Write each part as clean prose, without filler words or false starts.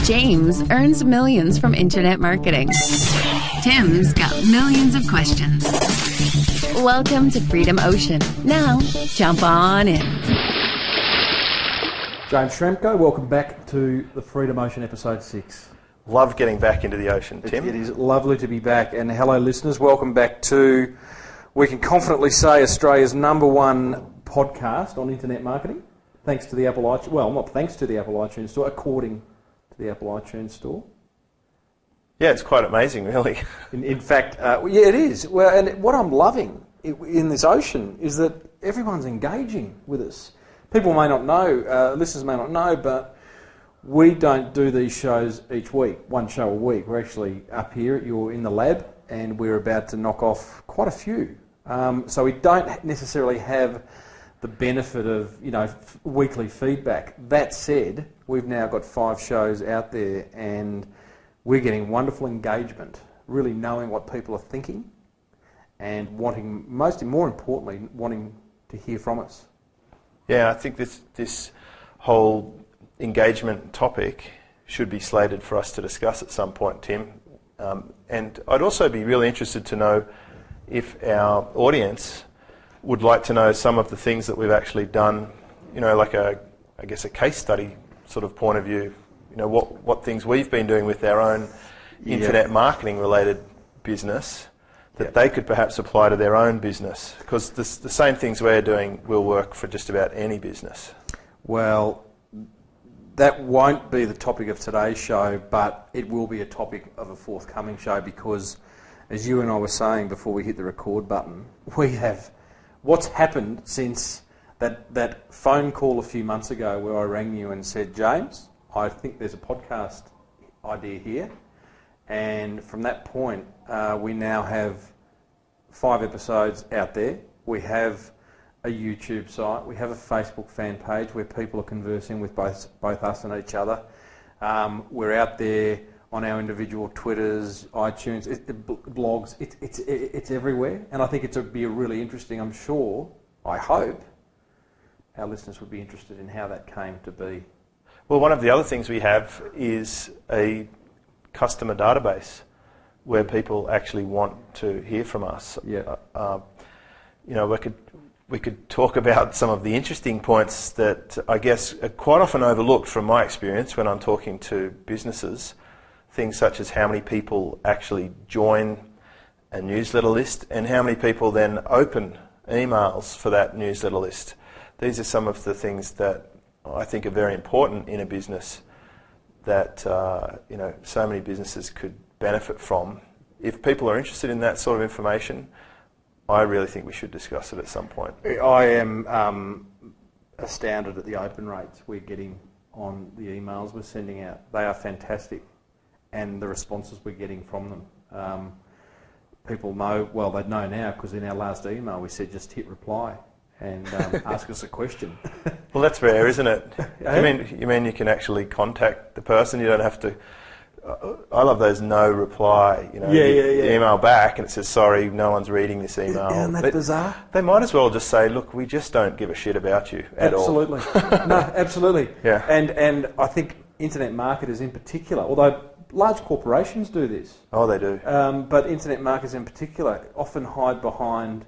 James earns millions from internet marketing. Tim's got millions of questions. Welcome to Freedom Ocean. Now, jump on in. James Schramko, welcome back to the Freedom Ocean episode 6. Love getting back into the ocean, Tim. It is lovely to be back. And hello, listeners. Welcome back to, we can confidently say, Australia's #1 podcast on internet marketing. Thanks to the Apple iTunes, well, not thanks to the Apple iTunes Store, according to the Apple iTunes Store. Yeah, it's quite amazing, really. In fact, yeah, it is. Well, and what I'm loving in this ocean is that everyone's engaging with us. People may not know, listeners may not know, but we don't do these shows each week, one show a week. We're actually up here, you're in the lab, and we're about to knock off quite a few. So we don't necessarily have the benefit of, weekly feedback. That said, we've now got 5 shows out there, and we're getting wonderful engagement, really knowing what people are thinking, and wanting, more importantly, wanting to hear from us. Yeah, I think this whole engagement topic should be slated for us to discuss at some point, Tim. And I'd also be really interested to know if our audience would like to know some of the things that we've actually done, like a case study sort of point of view, what things we've been doing with our own internet marketing related business that they could perhaps apply to their own business, because the same things we're doing will work for just about any business. Well, that won't be the topic of today's show, but it will be a topic of a forthcoming show, because as you and I were saying before we hit the record button, we have what's happened since that phone call a few months ago where I rang you and said, James, I think there's a podcast idea here. And from that point, we now have 5 episodes out there. We have a YouTube site. We have a Facebook fan page where people are conversing with both us and each other. We're out there on our individual Twitters, iTunes, blogs. It's everywhere. And I think it would be a really interesting, I hope, our listeners would be interested in how that came to be. Well, one of the other things we have is a customer database where people actually want to hear from us. Yeah. We could talk about some of the interesting points that I guess are quite often overlooked from my experience when I'm talking to businesses. Things such as how many people actually join a newsletter list and how many people then open emails for that newsletter list. These are some of the things that I think are very important in a business that so many businesses could benefit from. If people are interested in that sort of information, I really think we should discuss it at some point. I am astounded at the open rates we're getting on the emails we're sending out. They are fantastic, and the responses we're getting from them. People know, well, they know now because in our last email we said just hit reply and ask us a question. Well, that's rare, isn't it? You mean you can actually contact the person? You don't have to. I love those no reply. You email back and it says, sorry, no one's reading this email. Isn't that bizarre? They might as well just say, look, we just don't give a shit about you at all. Absolutely. No, absolutely. Yeah. And I think internet marketers in particular, although large corporations do this. Oh, they do. But internet marketers in particular often hide behind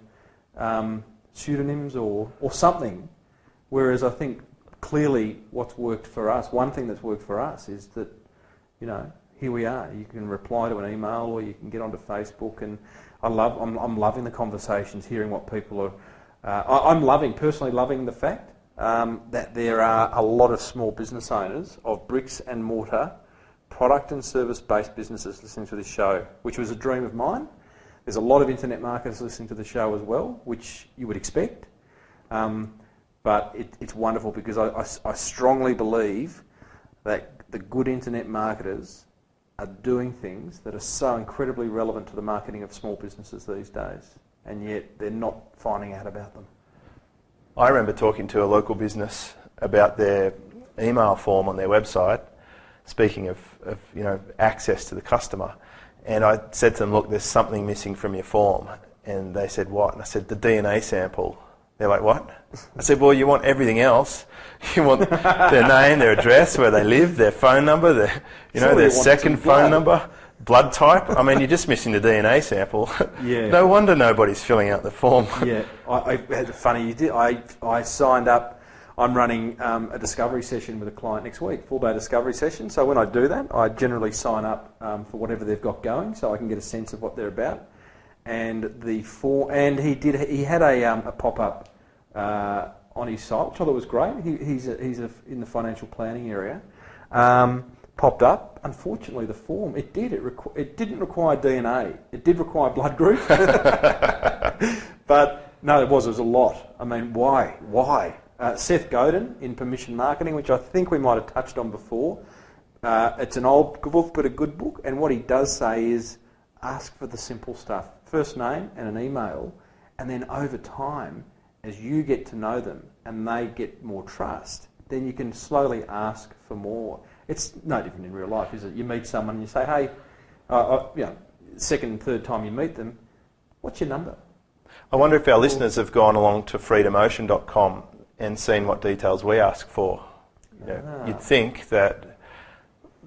pseudonyms or something, whereas I think clearly what's worked for us, one thing that's worked for us is that, here we are. You can reply to an email or you can get onto Facebook, and I'm loving the conversations, hearing what people are. I'm personally loving the fact that there are a lot of small business owners of bricks and mortar product and service-based businesses listening to this show, which was a dream of mine. There's a lot of internet marketers listening to the show as well, which you would expect. But it's wonderful because I strongly believe that the good internet marketers are doing things that are so incredibly relevant to the marketing of small businesses these days, and yet they're not finding out about them. I remember talking to a local business about their email form on their website, speaking of access to the customer, and I said to them, look, there's something missing from your form. And they said, what? And I said, the DNA sample They're like, what? I said, well, you want everything else. You want their name, their address, where they live, their phone number, their second phone number, blood type. I mean, you're just missing the DNA sample. Yeah. No wonder nobody's filling out the form. Yeah, funny you did. I signed up. I'm running a discovery session with a client next week, full-day discovery session. So when I do that, I generally sign up for whatever they've got going, so I can get a sense of what they're about. And he had a pop-up on his site, which I thought was great. He's in the financial planning area. Popped up. Unfortunately, the form it didn't require DNA. It did require blood group, but no, it was a lot. I mean, why? Seth Godin in Permission Marketing, which I think we might have touched on before. It's an old book, but a good book. And what he does say is, ask for the simple stuff. First name and an email, and then over time, as you get to know them and they get more trust, then you can slowly ask for more. It's no different in real life, is it? You meet someone and you say, hey, second and third time you meet them, what's your number? I wonder if our listeners have gone along to freedomocean.com and seen what details we ask for. You'd think that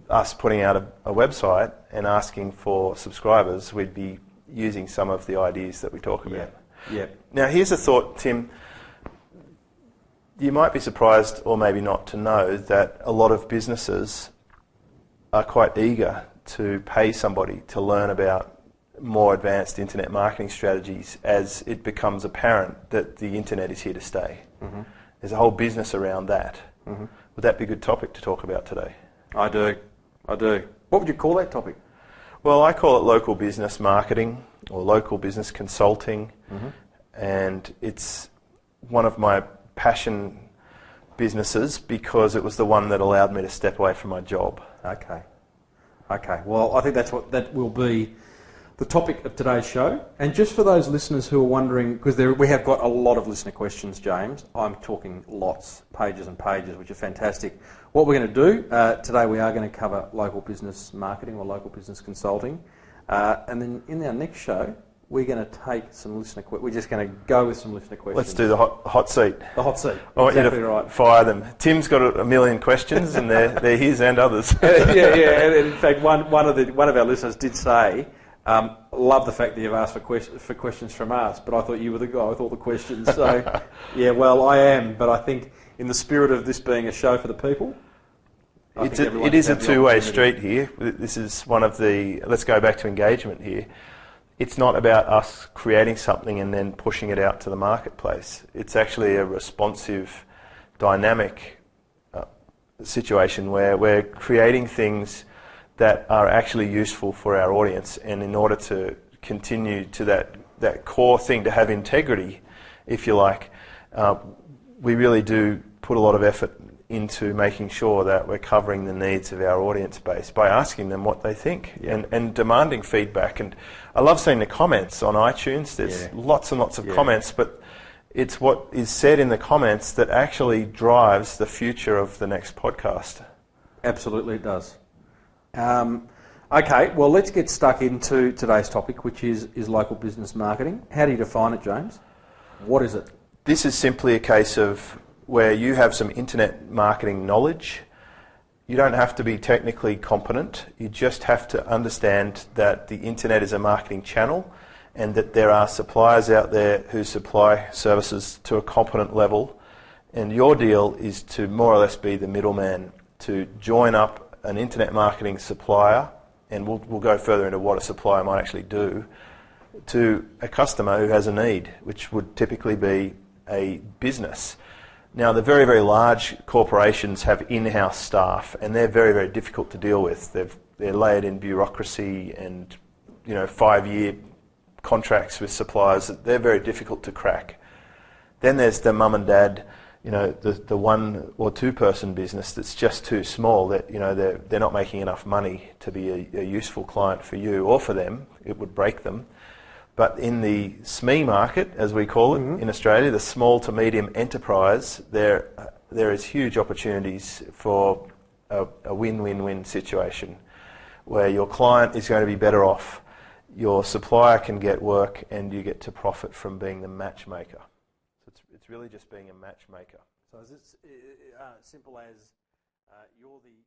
us putting out a website and asking for subscribers, we'd be using some of the ideas that we talk about. Yeah. Now, here's a thought, Tim. You might be surprised, or maybe not, to know that a lot of businesses are quite eager to pay somebody to learn about more advanced internet marketing strategies as it becomes apparent that the internet is here to stay. Mm-hmm. There's a whole business around that. Mm-hmm. Would that be a good topic to talk about today? I do. What would you call that topic? Well, I call it local business marketing or local business consulting, and it's one of my passion businesses because it was the one that allowed me to step away from my job. Okay. Well, I think that will be the topic of today's show. And just for those listeners who are wondering, because we have got a lot of listener questions, James. I'm talking lots, pages and pages, which are fantastic. What we're going to do today, we are going to cover local business marketing or local business consulting. And then in our next show, we're going to take some listener questions. We're just going to go with some listener questions. Let's do the hot seat. The hot seat. I want you to fire them. Tim's got a million questions, and they're his and others. Yeah. And in fact, one of our listeners did say, love the fact that you've asked for questions from us, but I thought you were the guy with all the questions. So, yeah, well, I am, but I think in the spirit of this being a show for the people, it is a two-way street here. This is one of the... Let's go back to engagement here. It's not about us creating something and then pushing it out to the marketplace. It's actually a responsive, dynamic situation where we're creating things that are actually useful for our audience, and in order to continue to that core thing, to have integrity, if you like, we really do put a lot of effort into making sure that we're covering the needs of our audience base by asking them what they think and demanding feedback. And I love seeing the comments on iTunes. There's lots and lots of comments, but it's what is said in the comments that actually drives the future of the next podcast. Absolutely it does. Okay, well, let's get stuck into today's topic, which is local business marketing. How do you define it, James? What is it? This is simply a case of where you have some internet marketing knowledge. You don't have to be technically competent. You just have to understand that the internet is a marketing channel and that there are suppliers out there who supply services to a competent level. And your deal is to more or less be the middleman, to join up an internet marketing supplier, and we'll go further into what a supplier might actually do, to a customer who has a need, which would typically be a business. Now, the very, very large corporations have in-house staff, and they're very, very difficult to deal with. They're layered in bureaucracy and 5-year contracts with suppliers. They're very difficult to crack. Then there's the mum and dad, the 1 or 2 person business that's just too small, that they're not making enough money to be a useful client for you or for them. It would break them. But in the SME market, as we call it in Australia, the small to medium enterprise, there is huge opportunities for a win-win-win situation where your client is going to be better off, your supplier can get work, and you get to profit from being the matchmaker. It's It's really just being a matchmaker. So is it simple as you're the